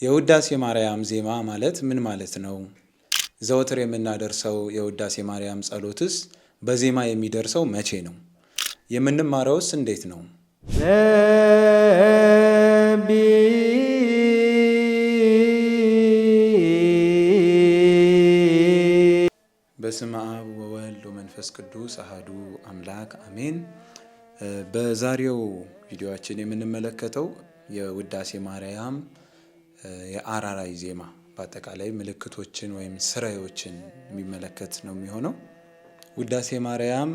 የውዳሴ ማርያም ዜማ ማለት ምን ማለት ነው? ዘወትር የምናደርሰው የውዳሴ ማርያም ጸሎትስ በዜማ የሚደርሰው መቼ ነው? የምንማረውስ እንዴት ነው? በስመ አብ ወወልድ ወመንፈስ ቅዱስ አሐዱ አምላክ አሜን። በዛሬው ቪዲዮአችን የምንመለከተው የውዳሴ ማርያም የአራራይ ዜማ በአጠቃላይ ምልክቶችን ወይም ስራዮችን የሚመለከት ነው የሚሆነው። ውዳሴ ማርያም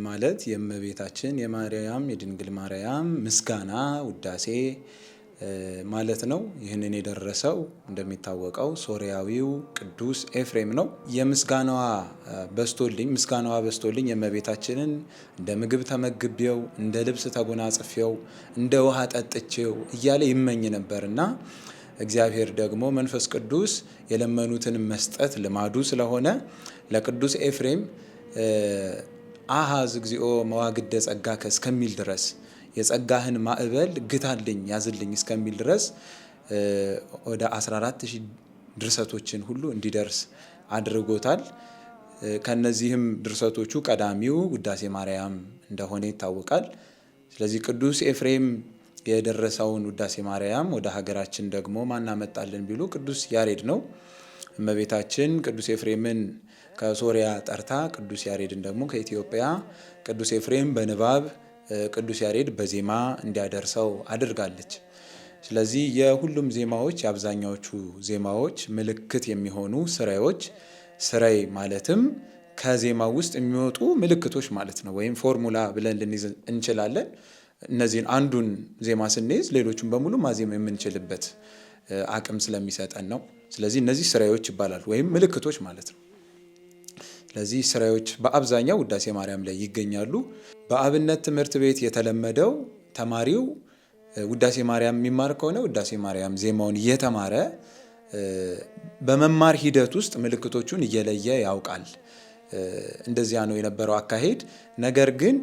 ማለት የእመቤታችን የማርያም የድንግል ማርያም ምስጋና ውዳሴ ማለት ነው። ይህንን የደረሰው እንደሚታወቀው ሶርያዊው ቅዱስ ኤፍሬም ነው። ምስጋናዋ በስቶልኝ የእመቤታችንን እንደ ምግብ ተመግቤው፣ እንደ ልብስ ተጎናጽፌው፣ እንደ ውሃ ጠጥቼው እያለ ይመኝ ነበርና እግዚአብሔር ደግሞ መንፈስ ቅዱስ የለመኑትን መስጠት ልማዱ ስለሆነ ለቅዱስ ኤፍሬም አሃዝ እግዚኦ መዋግደ ጸጋከ እስከሚል ድረስ የጸጋህን ማዕበል ግታልኝ ያዝልኝ እስከሚል ድረስ ወደ 14,000 ድርሰቶችን ሁሉ እንዲደርስ አድርጎታል። ከነዚህም ድርሰቶቹ ቀዳሚው ውዳሴ ማርያም እንደሆነ ይታወቃል። ስለዚህ ቅዱስ ኤፍሬም የደረሰውን ውዳሴ ማርያም ወደ ሀገራችን ደግሞ ማን አመጣልን ቢሉ ቅዱስ ያሬድ ነው። እመቤታችን ቅዱስ ኤፍሬምን ከሶሪያ ጠርታ ቅዱስ ያሬድን ደግሞ ከኢትዮጵያ ቅዱስ ኤፍሬም በንባብ ቅዱስ ያሬድ በዜማ እንዲያደርሰው አድርጋለች። ስለዚህ የሁሉም ዜማዎች የአብዛኛዎቹ ዜማዎች ምልክት የሚሆኑ ስራዮች፣ ስራይ ማለትም ከዜማ ውስጥ የሚወጡ ምልክቶች ማለት ነው፣ ወይም ፎርሙላ ብለን ልንይዝ እንችላለን። እነዚህን አንዱን ዜማ ስንይዝ ሌሎቹን በሙሉ ማዜም የምንችልበት አቅም ስለሚሰጠን ነው። ስለዚህ እነዚህ ስራዮች ይባላሉ ወይም ምልክቶች ማለት ነው። ስለዚህ ስራዮች በአብዛኛው ውዳሴ ማርያም ላይ ይገኛሉ። በአብነት ትምህርት ቤት የተለመደው ተማሪው ውዳሴ ማርያም የሚማር ከሆነ ውዳሴ ማርያም ዜማውን እየተማረ በመማር ሂደት ውስጥ ምልክቶቹን እየለየ ያውቃል። እንደዚያ ነው የነበረው አካሄድ። ነገር ግን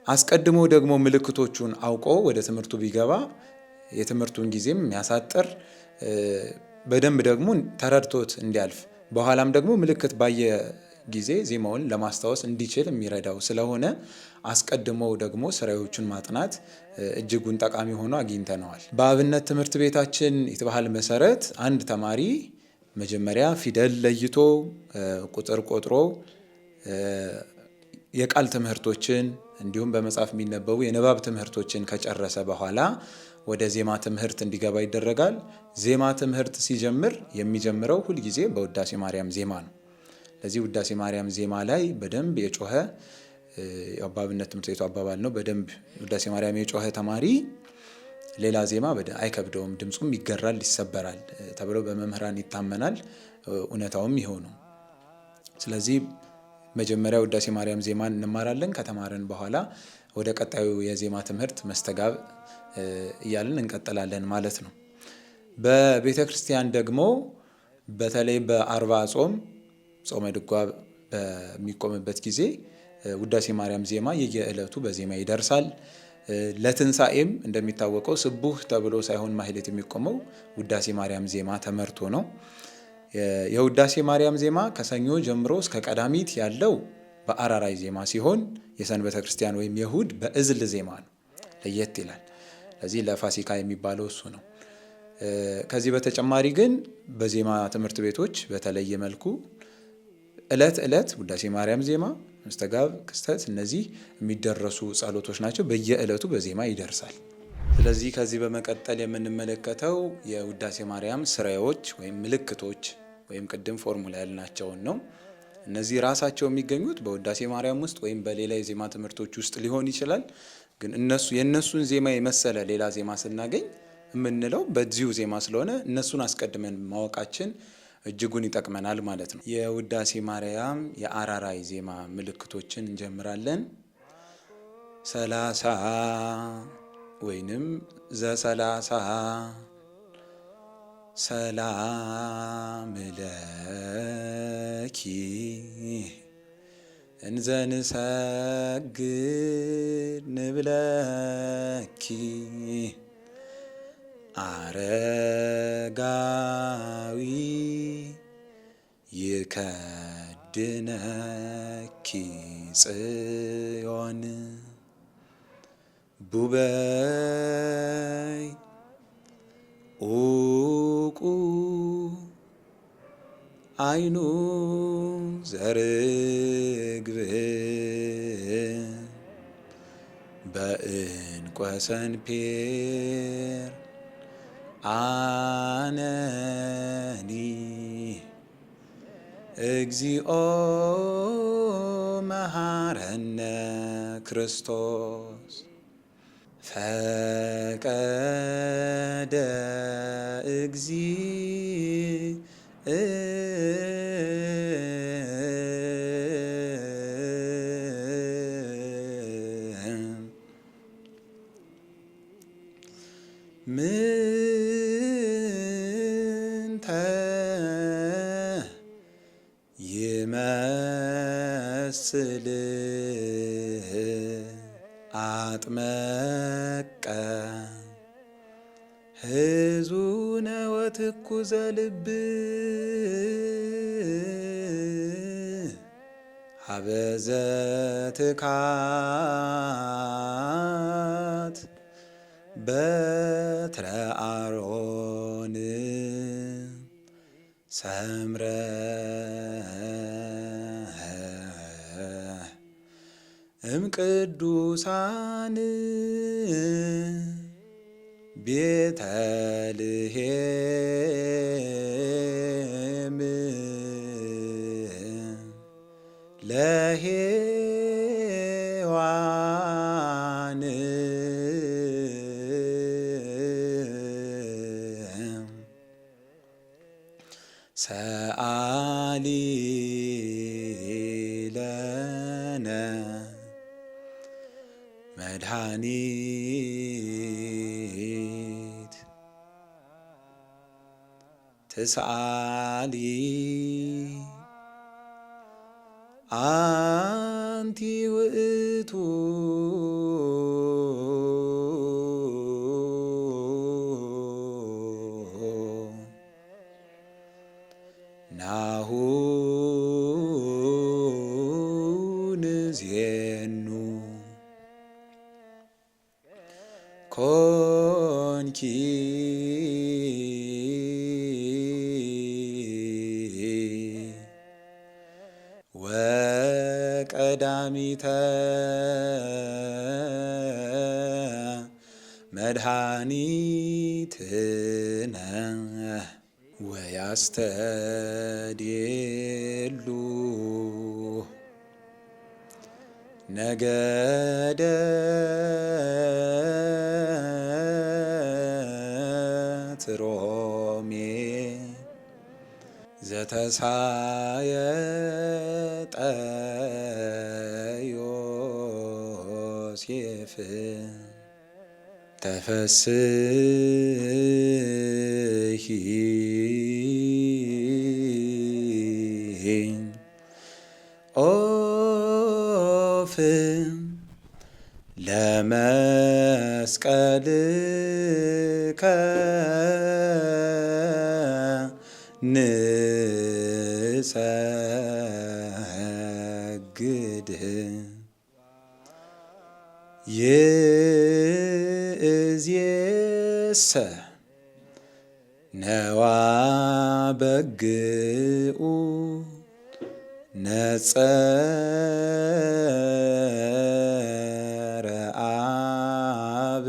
አስቀድሞ ደግሞ ምልክቶቹን አውቆ ወደ ትምህርቱ ቢገባ የትምህርቱን ጊዜም የሚያሳጥር በደንብ ደግሞ ተረድቶት እንዲያልፍ በኋላም ደግሞ ምልክት ባየ ጊዜ ዜማውን ለማስታወስ እንዲችል የሚረዳው ስለሆነ አስቀድሞ ደግሞ ስራዮቹን ማጥናት እጅጉን ጠቃሚ ሆኖ አግኝተነዋል። በአብነት ትምህርት ቤታችን የተባህል መሰረት አንድ ተማሪ መጀመሪያ ፊደል ለይቶ ቁጥር ቆጥሮ የቃል ትምህርቶችን እንዲሁም በመጽሐፍ የሚነበቡ የንባብ ትምህርቶችን ከጨረሰ በኋላ ወደ ዜማ ትምህርት እንዲገባ ይደረጋል። ዜማ ትምህርት ሲጀምር የሚጀምረው ሁልጊዜ በውዳሴ ማርያም ዜማ ነው። ለዚህ ውዳሴ ማርያም ዜማ ላይ በደንብ የጮኸ የአብነት ትምህርት ቤቱ አባባል ነው፣ በደንብ ውዳሴ ማርያም የጮኸ ተማሪ ሌላ ዜማ አይከብደውም፣ ድምፁም ይገራል፣ ይሰበራል ተብሎ በመምህራን ይታመናል። እውነታውም ይኸው ነው። ስለዚህ መጀመሪያ ውዳሴ ማርያም ዜማን እንማራለን። ከተማረን በኋላ ወደ ቀጣዩ የዜማ ትምህርት መስተጋብ እያልን እንቀጥላለን ማለት ነው። በቤተ ክርስቲያን ደግሞ በተለይ በአርባ ጾመ ድጓ በሚቆምበት ጊዜ ውዳሴ ማርያም ዜማ የየዕለቱ በዜማ ይደርሳል። ለትንሣኤም እንደሚታወቀው ስቡህ ተብሎ ሳይሆን ማህሌት የሚቆመው ውዳሴ ማርያም ዜማ ተመርቶ ነው። የውዳሴ ማርያም ዜማ ከሰኞ ጀምሮ እስከ ቀዳሚት ያለው በአራራይ ዜማ ሲሆን የሰንበተ ክርስቲያን ወይም የእሁድ በእዝል ዜማ ነው፣ ለየት ይላል። ለዚህ ለፋሲካ የሚባለው እሱ ነው። ከዚህ በተጨማሪ ግን በዜማ ትምህርት ቤቶች በተለየ መልኩ ዕለት ዕለት ውዳሴ ማርያም ዜማ፣ መስተጋብ፣ ክስተት እነዚህ የሚደረሱ ጸሎቶች ናቸው። በየዕለቱ በዜማ ይደርሳል። ስለዚህ ከዚህ በመቀጠል የምንመለከተው የውዳሴ ማርያም ስራዮች ወይም ምልክቶች ወይም ቅድም ፎርሙላ ያልናቸውን ነው። እነዚህ ራሳቸው የሚገኙት በውዳሴ ማርያም ውስጥ ወይም በሌላ የዜማ ትምህርቶች ውስጥ ሊሆን ይችላል። ግን የእነሱን ዜማ የመሰለ ሌላ ዜማ ስናገኝ የምንለው በዚሁ ዜማ ስለሆነ እነሱን አስቀድመን ማወቃችን እጅጉን ይጠቅመናል ማለት ነው። የውዳሴ ማርያም የአራራይ ዜማ ምልክቶችን እንጀምራለን። 30 ወይንም ዘ30 ሰላም ለኪ እንዘንሰግድ ንብለኪ አረጋዊ አረጋዊ ይከድነኪ ጽዮን ቡበይ ኡቁ አይኑ ዘርግብ በእንቈ ሰንፔር አነኒ እግዚኦ መሐረነ ክርስቶስ ፈቀደ ምንተ ይመስል አጥመቀ ሕዙነ ወትኩዘ ልብ ሀበዘ ትካት በትረ አሮን ሰምረ እምቅዱሳን ቤተልሔም ለሔዋን ሰአሊ ለነ መድኃኒት ትስአሊ አንቲ ውእቱ ናሁ ንዜኑ ኮንኪ ወቀዳሚተ መድኃኒትነ ወያስተድሉ ነገደ ትሮሜ ዘተሳየጠ ዮሴፍ ተፈስሒ ኦፍ ለመስቀልከ ንሰግድ ይእዜሰ ነዋ በግኡ ነጸረ አብ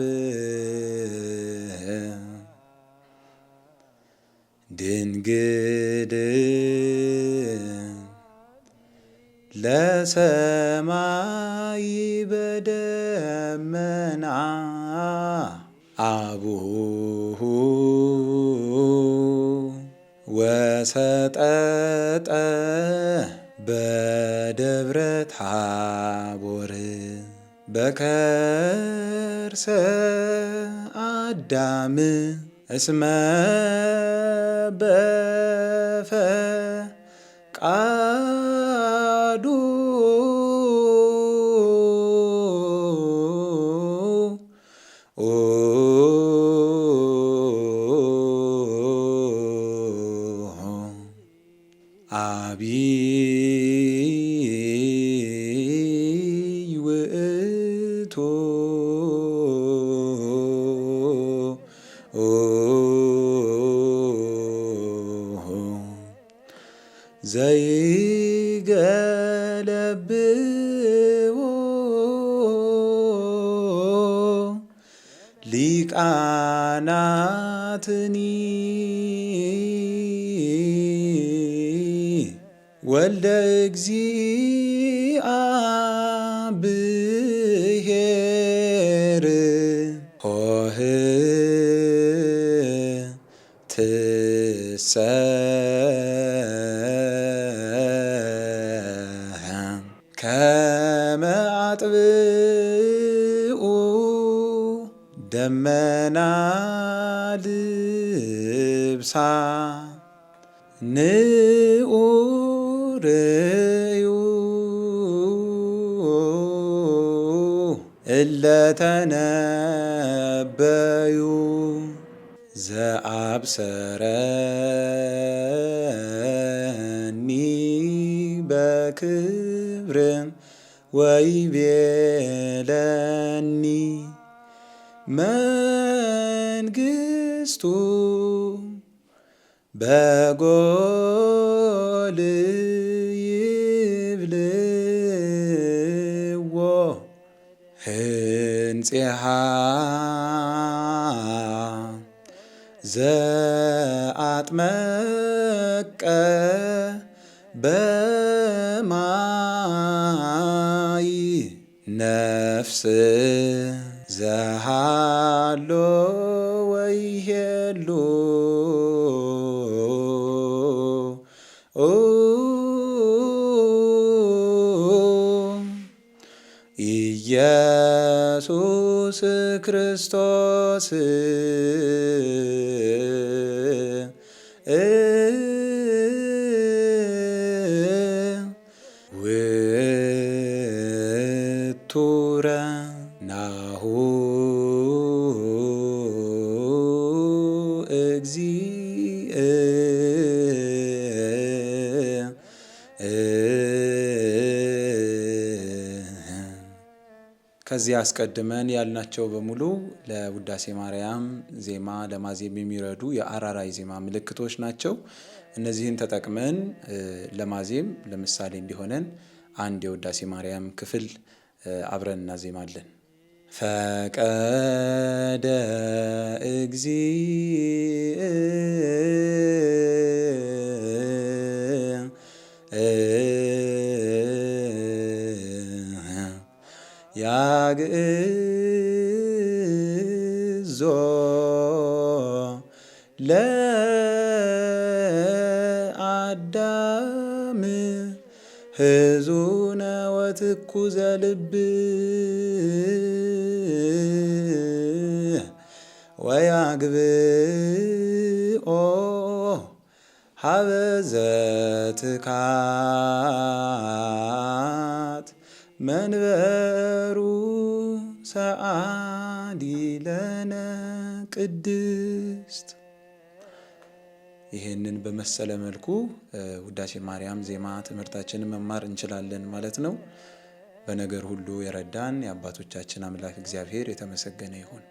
ድንግል ለሰማይ በደመና አቡሁ ወሰጠጠ በደብረ ታቦር በከርሰ አዳም እስመ በፈቃዱ አቢይ ውእቱ ዘይገለብዎ ሊቃናትኒ ወልደ እግዚአብሔር ሆህትሰ ከመ አጥብኡ ደመና ልብሳ ንዑርዩ እለተነበዩ ዘአብሰረኒ በክብር ወይቤለኒ መንግሥቱ በጎል ይብልዎ ህንፄሃ ዘአጥመቀ በማይ ነፍስ ዘሃሎ ወይሄሉ ኢየሱስ ክርስቶስ ውእቱረ ናሁ እግዚእ ከዚህ አስቀድመን ያልናቸው በሙሉ ለውዳሴ ማርያም ዜማ ለማዜም የሚረዱ የአራራይ ዜማ ምልክቶች ናቸው። እነዚህን ተጠቅመን ለማዜም ለምሳሌ እንዲሆነን አንድ የውዳሴ ማርያም ክፍል አብረን እናዜማለን። ፈቀደ እግዚእ ያግዞ ለአዳም ሕዙነ ወትኩዘ ልብ ወያግብኦ ሀበ ዘትካት መንበሩ ሰአሊ ለነ ቅድስት። ይህንን በመሰለ መልኩ ውዳሴ ማርያም ዜማ ትምህርታችንን መማር እንችላለን ማለት ነው። በነገር ሁሉ የረዳን የአባቶቻችን አምላክ እግዚአብሔር የተመሰገነ ይሁን።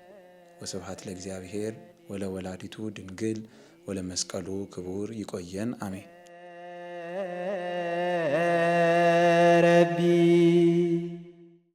ወስብሐት ለእግዚአብሔር ወለወላዲቱ ድንግል ወለመስቀሉ ክቡር። ይቆየን። አሜን።